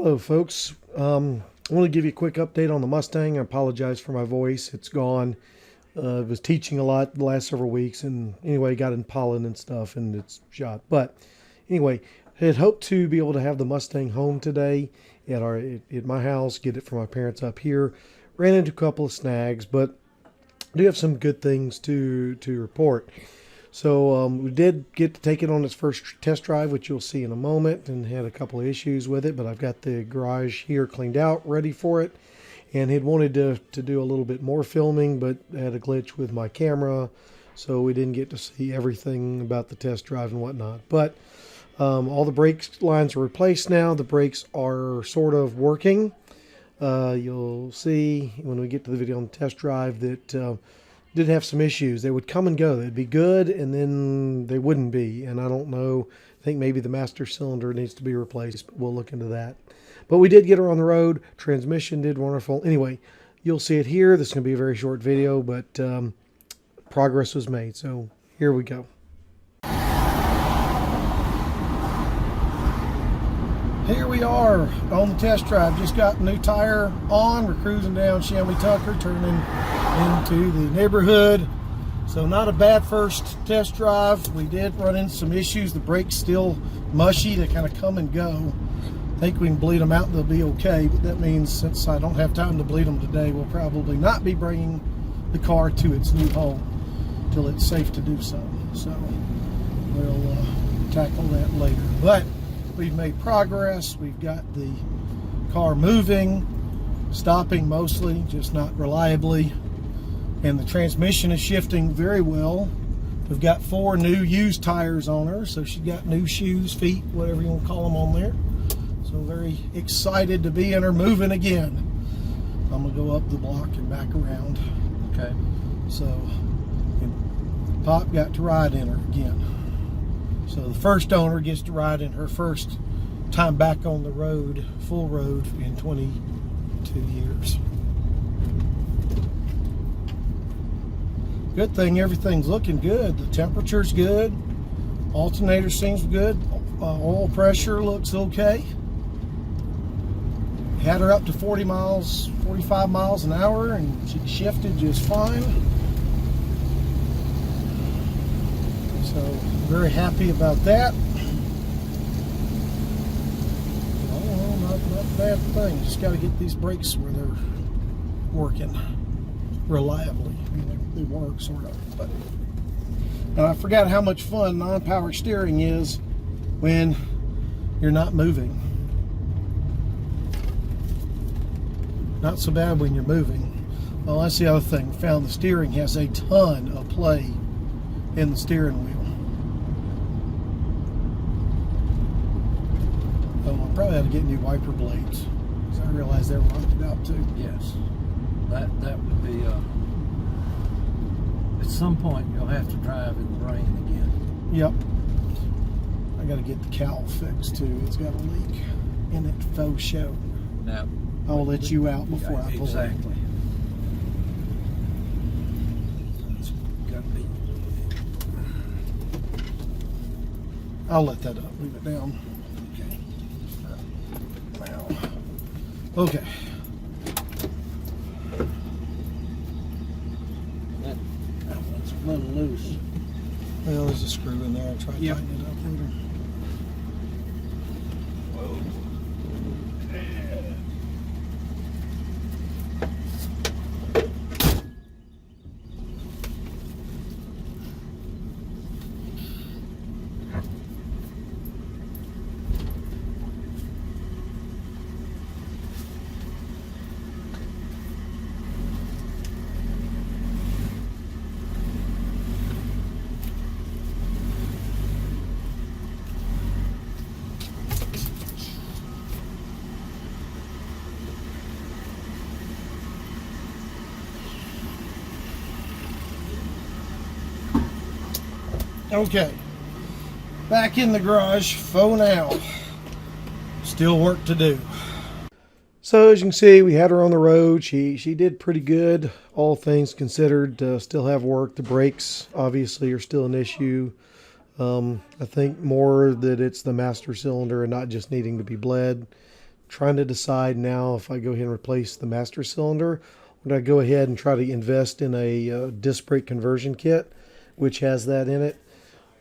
Hello folks, I want to give you a quick update on the Mustang. I apologize for my voice, it's gone. I was teaching a lot the last several weeks, and anyway, got in pollen and stuff and it's shot. But anyway, I had hoped to be able to have the Mustang home today at my house, get it from my parents up here. Ran into a couple of snags, but I do have some good things to report. So we did get to take it on its first test drive, which you'll see in a moment, and had a couple of issues with it, but I've got the garage here cleaned out, ready for it, and had wanted to do a little bit more filming, but had a glitch with my camera, so we didn't get to see everything about the test drive and whatnot. But all the brake lines are replaced now. The brakes are sort of working. You'll see when we get to the video on the test drive that did have some issues. They would come and go. They'd be good, and then they wouldn't be. And I don't know. I think maybe the master cylinder needs to be replaced, but we'll look into that. But we did get her on the road. Transmission did wonderful. Anyway, you'll see it here. This is going to be a very short video, but progress was made. So here we go. Here we are on the test drive. Just got a new tire on. We're cruising down Shelby Tucker, turning into the neighborhood. So not a bad first test drive. We did run into some issues. The brakes still mushy. They kind of come and go. I think we can bleed them out and they'll be okay. But that means since I don't have time to bleed them today, we'll probably not be bringing the car to its new home till it's safe to do so. So we'll tackle that later. But we've made progress. We've got the car moving, stopping mostly, just not reliably. And the transmission is shifting very well. We've got 4 new used tires on her, so she's got new shoes, feet, whatever you want to call them on there. So very excited to be in her moving again. I'm gonna go up the block and back around. Okay. So Pop got to ride in her again. So the first owner gets to ride in her first time back on the road, full road, in 22 years. Good thing everything's looking good. The temperature's good. Alternator seems good. Oil pressure looks okay. Had her up to 40 miles, 45 miles an hour, and she shifted just fine. So very happy about that. Oh, not a bad thing. Just got to get these brakes where they're working reliably. I mean, they work sort of. But I forgot how much fun non-power steering is when you're not moving. Not so bad when you're moving. Well, that's the other thing. Found the steering has a ton of play in the steering wheel. Oh, I probably ought to get new wiper blades, because I realize they're rusted out too. Yes, that would be. At some point, you'll have to drive in the rain again. Yep. I got to get the cowl fixed too. It's got a leak in it, faux show. Now, I'll let you out before I pull it. Exactly. It's got to be. I'll let that up. Leave it down. Okay. Now. Okay. That's a little loose. Well, there's a screw in there. I'll try to tighten it up later. Okay, back in the garage for now. Still work to do. So as you can see, we had her on the road. She did pretty good, all things considered. Still have work. The brakes obviously are still an issue. I think more that it's the master cylinder and not just needing to be bled. trying to decide now if I go ahead and replace the master cylinder, would I go ahead and try to invest in a disc brake conversion kit, which has that in it.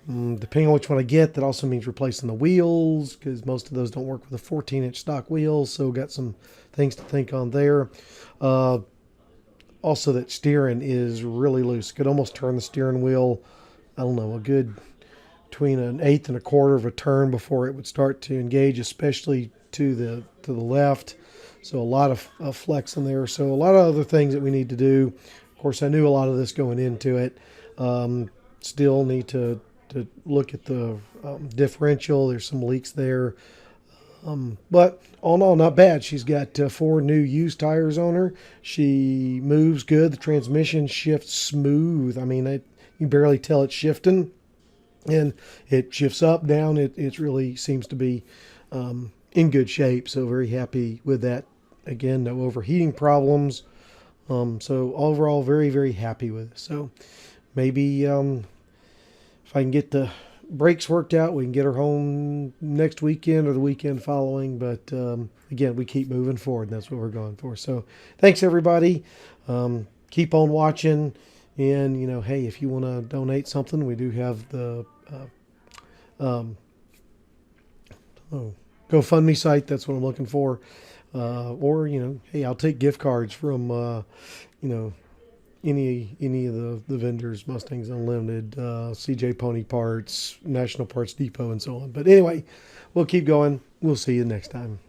Depending on which one I get, that also means replacing the wheels, because most of those don't work with a 14-inch stock wheel, so got some things to think on there. Also, that steering is really loose. Could almost turn the steering wheel, I don't know, a good between an eighth and a quarter of a turn before it would start to engage, especially to the left. So a lot of flex in there. So a lot of other things that we need to do. Of course, I knew a lot of this going into it. Still need to look at the differential. There's some leaks there. But all in all, not bad. She's got 4 new used tires on her. She moves good. The transmission shifts smooth. I mean, you can barely tell it's shifting. And it shifts up, down. It really seems to be in good shape. So very happy with that. Again, no overheating problems. So overall, very, very happy with it. So maybe if I can get the brakes worked out, we can get her home next weekend or the weekend following. But again, we keep moving forward. And that's what we're going for. So thanks, everybody. Keep on watching. And, you know, hey, if you want to donate something, we do have the GoFundMe site. That's what I'm looking for. Or, you know, hey, I'll take gift cards from, you know, any of the vendors, Mustangs Unlimited, CJ Pony Parts, National Parts Depot, and so on. But anyway, we'll keep going. We'll see you next time.